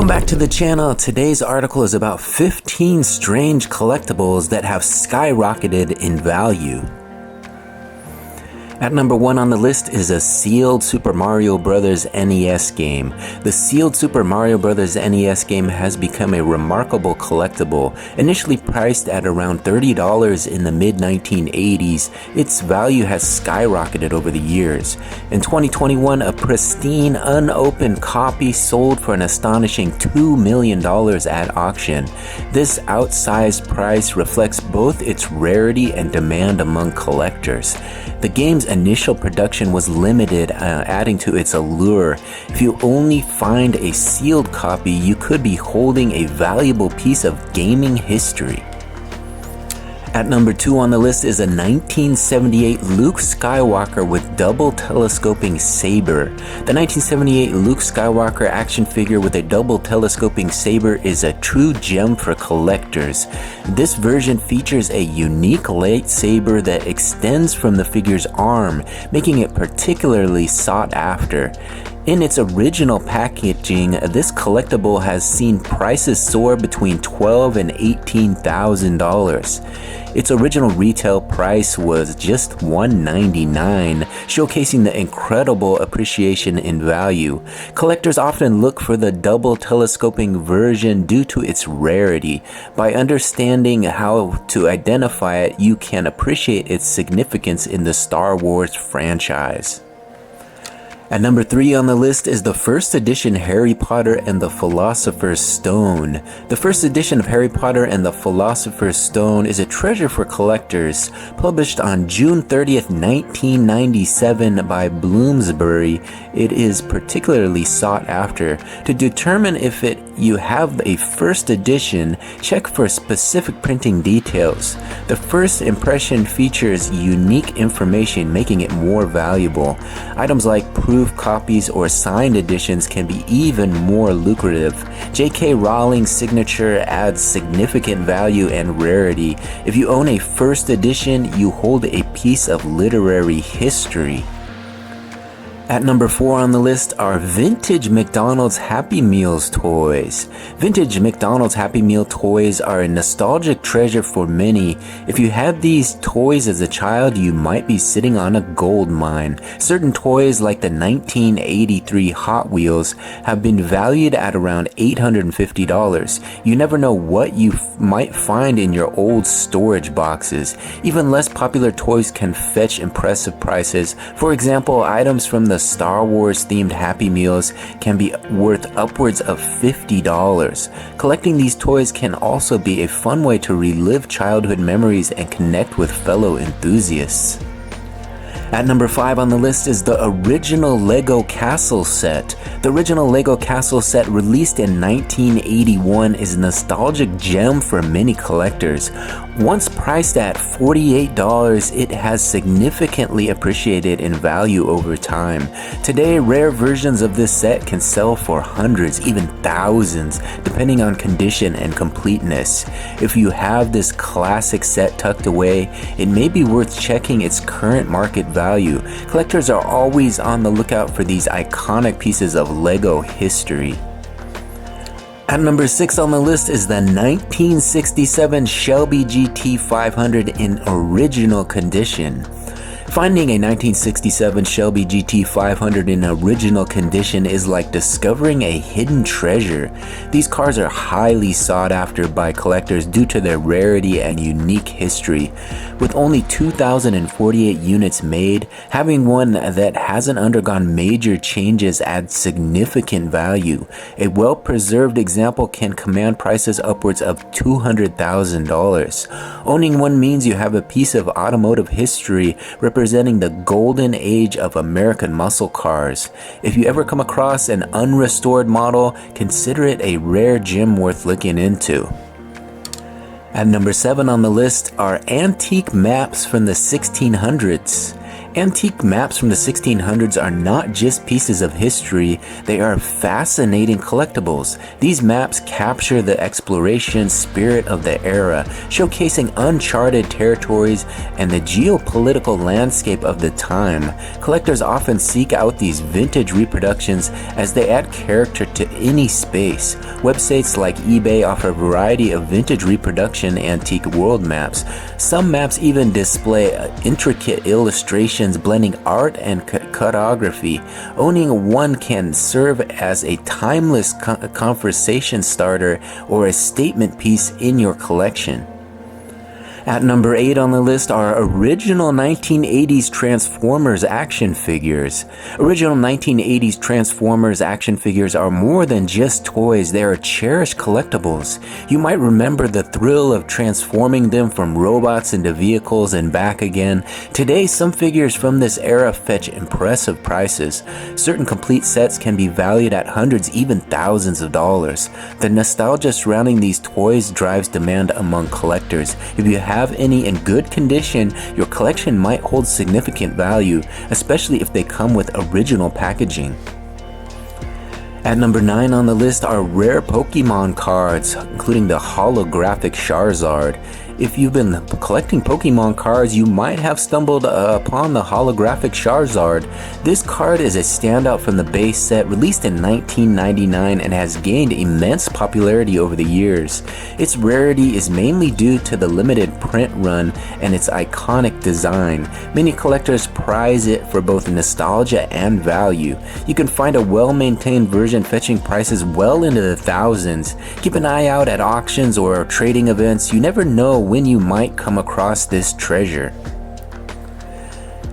Welcome back to the channel. Today's article is about 15 strange collectibles that have skyrocketed in value. At number 1 on the list is a sealed Super Mario Bros. NES game. The sealed Super Mario Bros. NES game has become a remarkable collectible. Initially priced at around $30 in the mid-1980s, its value has skyrocketed over the years. In 2021, a pristine, unopened copy sold for an astonishing $2 million at auction. This outsized price reflects both its rarity and demand among collectors. The game's initial production was limited, adding to its allure. If you only find a sealed copy, you could be holding a valuable piece of gaming history. At number 2 on the list is a 1978 Luke Skywalker with double telescoping saber. The 1978 Luke Skywalker action figure with a double telescoping saber is a true gem for collectors. This version features a unique lightsaber that extends from the figure's arm, making it particularly sought after. In its original packaging, this collectible has seen prices soar between $12,000 and $18,000. Its original retail price was just $199, showcasing the incredible appreciation in value. Collectors often look for the double telescoping version due to its rarity. By understanding how to identify it, you can appreciate its significance in the Star Wars franchise. At number 3 on the list is the first edition Harry Potter and the Philosopher's Stone. The first edition of Harry Potter and the Philosopher's Stone is a treasure for collectors. Published on June 30th, 1997 by Bloomsbury, it is particularly sought after. To determine if you have a first edition, check for specific printing details. The first impression features unique information, making it more valuable. Items like proof copies or signed editions can be even more lucrative. J.K. Rowling's signature adds significant value and rarity. If you own a first edition, you hold a piece of literary history. At number 4 on the list are vintage McDonald's Happy Meals toys. Vintage McDonald's Happy Meal toys are a nostalgic treasure for many. If you had these toys as a child, you might be sitting on a gold mine. Certain toys like the 1983 Hot Wheels have been valued at around $850. You never know what you might find in your old storage boxes. Even less popular toys can fetch impressive prices. For example, items from the Star Wars themed Happy Meals can be worth upwards of $50. Collecting these toys can also be a fun way to relive childhood memories and connect with fellow enthusiasts. At number 5 on the list is the original Lego Castle set. The original Lego Castle set, released in 1981, is a nostalgic gem for many collectors. Once priced at $48, it has significantly appreciated in value over time. Today, rare versions of this set can sell for hundreds, even thousands, depending on condition and completeness. If you have this classic set tucked away, it may be worth checking its current market value. Collectors are always on the lookout for these iconic pieces of Lego history. At number 6 on the list is the 1967 Shelby GT500 in original condition. Finding a 1967 Shelby GT500 in original condition is like discovering a hidden treasure. These cars are highly sought after by collectors due to their rarity and unique history. With only 2,048 units made, having one that hasn't undergone major changes adds significant value. A well-preserved example can command prices upwards of $200,000. Owning one means you have a piece of automotive history representing the golden age of American muscle cars. If you ever come across an unrestored model, consider it a rare gem worth looking into. At number 7 on the list are antique maps from the 1600s. Antique maps from the 1600s are not just pieces of history, they are fascinating collectibles. These maps capture the exploration spirit of the era, showcasing uncharted territories and the geopolitical landscape of the time. Collectors often seek out these vintage reproductions as they add character to any space. Websites like eBay offer a variety of vintage reproduction antique world maps. Some maps even display intricate illustrations blending art and cartography. Owning one can serve as a timeless conversation starter or a statement piece in your collection. At number 8 on the list are original 1980s Transformers action figures. Original 1980s Transformers action figures are more than just toys, they are cherished collectibles. You might remember the thrill of transforming them from robots into vehicles and back again. Today, some figures from this era fetch impressive prices. Certain complete sets can be valued at hundreds, even thousands of dollars. The nostalgia surrounding these toys drives demand among collectors. If you have any in good condition, your collection might hold significant value, especially if they come with original packaging. At number 9 on the list are rare Pokemon cards, including the holographic Charizard. If you've been collecting Pokemon cards, you might have stumbled upon the holographic Charizard. This card is a standout from the base set, released in 1999, and has gained immense popularity over the years. Its rarity is mainly due to the limited print run and its iconic design. Many collectors prize it for both nostalgia and value. You can find a well-maintained version fetching prices well into the thousands. Keep an eye out at auctions or trading events. You never know when you might come across this treasure.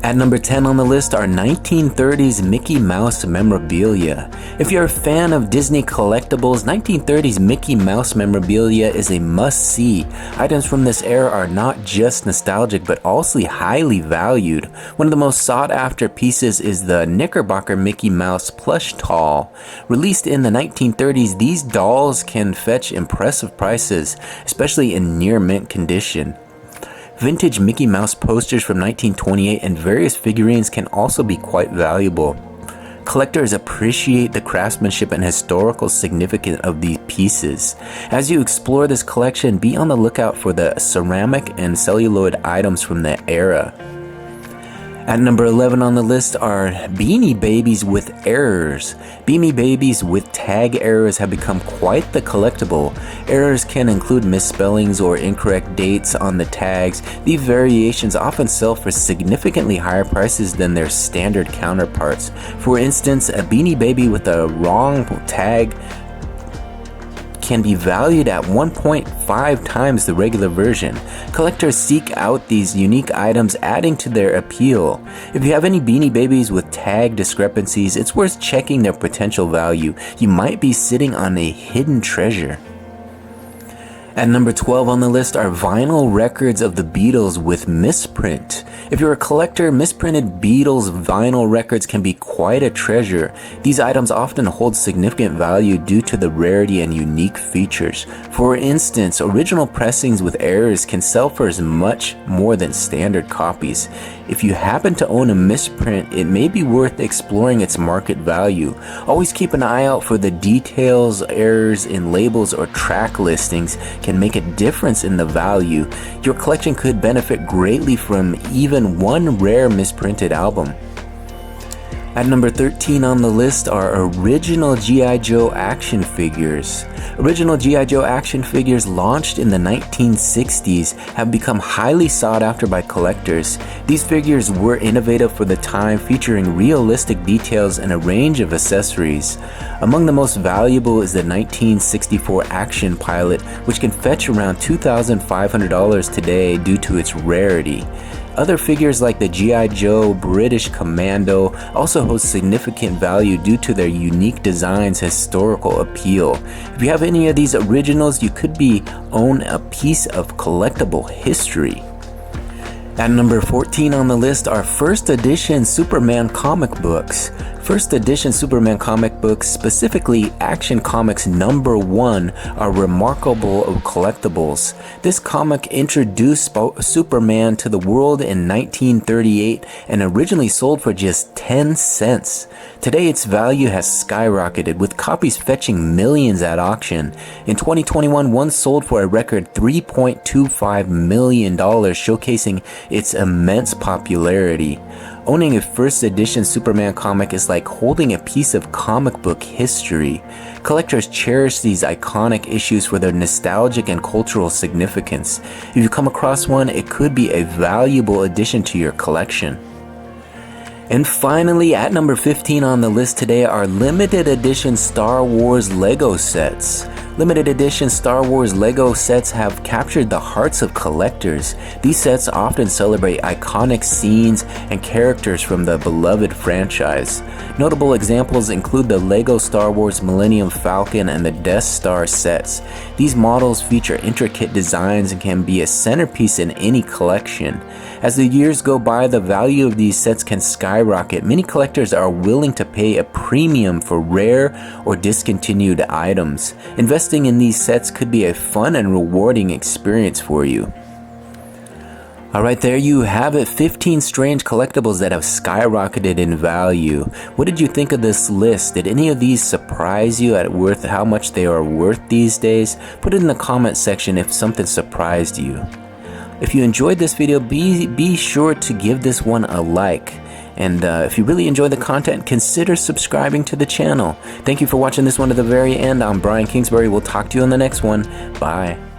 At number 10 on the list are 1930s Mickey Mouse memorabilia. If you're a fan of Disney collectibles, 1930s Mickey Mouse memorabilia is a must-see. Items from this era are not just nostalgic but also highly valued. One of the most sought-after pieces is the Knickerbocker Mickey Mouse plush doll. Released in the 1930s, these dolls can fetch impressive prices, especially in near-mint condition. Vintage Mickey Mouse posters from 1928 and various figurines can also be quite valuable. Collectors appreciate the craftsmanship and historical significance of these pieces. As you explore this collection, be on the lookout for the ceramic and celluloid items from the era. At number 11 on the list are Beanie Babies with errors. Beanie Babies with tag errors have become quite the collectible. Errors can include misspellings or incorrect dates on the tags. These variations often sell for significantly higher prices than their standard counterparts. For instance, a Beanie Baby with a wrong tag can be valued at 1.5 times the regular version. Collectors seek out these unique items, adding to their appeal. If you have any Beanie Babies with tag discrepancies, it's worth checking their potential value. You might be sitting on a hidden treasure. At number 12 on the list are vinyl records of the Beatles with misprint. If you're a collector, misprinted Beatles vinyl records can be quite a treasure. These items often hold significant value due to the rarity and unique features. For instance, original pressings with errors can sell for as much more than standard copies. If you happen to own a misprint, it may be worth exploring its market value. Always keep an eye out for the details. Errors in labels or track listings can make a difference in the value. Your collection could benefit greatly from even one rare misprinted album. At number 13 on the list are original G.I. Joe action figures. Original G.I. Joe action figures launched in the 1960s have become highly sought after by collectors. These figures were innovative for the time, featuring realistic details and a range of accessories. Among the most valuable is the 1964 Action Pilot, which can fetch around $2,500 today due to its rarity. Other figures like the G.I. Joe British Commando also hold significant value due to their unique design's historical appeal. If you have any of these originals, you could own a piece of collectible history. At number 14 on the list are first edition Superman comic books. First edition Superman comic books, specifically Action Comics #1, are remarkable collectibles. This comic introduced Superman to the world in 1938 and originally sold for just 10 cents. Today its value has skyrocketed, with copies fetching millions at auction. In 2021, one sold for a record $3.25 million, showcasing its immense popularity. Owning a first edition Superman comic is like holding a piece of comic book history. Collectors cherish these iconic issues for their nostalgic and cultural significance. If you come across one, it could be a valuable addition to your collection. And finally, at number 15 on the list today are limited edition Star Wars Lego sets. Limited edition Star Wars Lego sets have captured the hearts of collectors. These sets often celebrate iconic scenes and characters from the beloved franchise. Notable examples include the Lego Star Wars Millennium Falcon and the Death Star sets. These models feature intricate designs and can be a centerpiece in any collection. As the years go by, the value of these sets can skyrocket. Many collectors are willing to pay a premium for rare or discontinued items. Investing in these sets could be a fun and rewarding experience for you. Alright, there you have it, 15 strange collectibles that have skyrocketed in value. What did you think of this list? Did any of these surprise you at how much they are worth these days? Put it in the comment section if something surprised you. If you enjoyed this video, be sure to give this one a like. And if you really enjoy the content, consider subscribing to the channel. Thank you for watching this one to the very end. I'm Brian Kingsbury. We'll talk to you on the next one. Bye.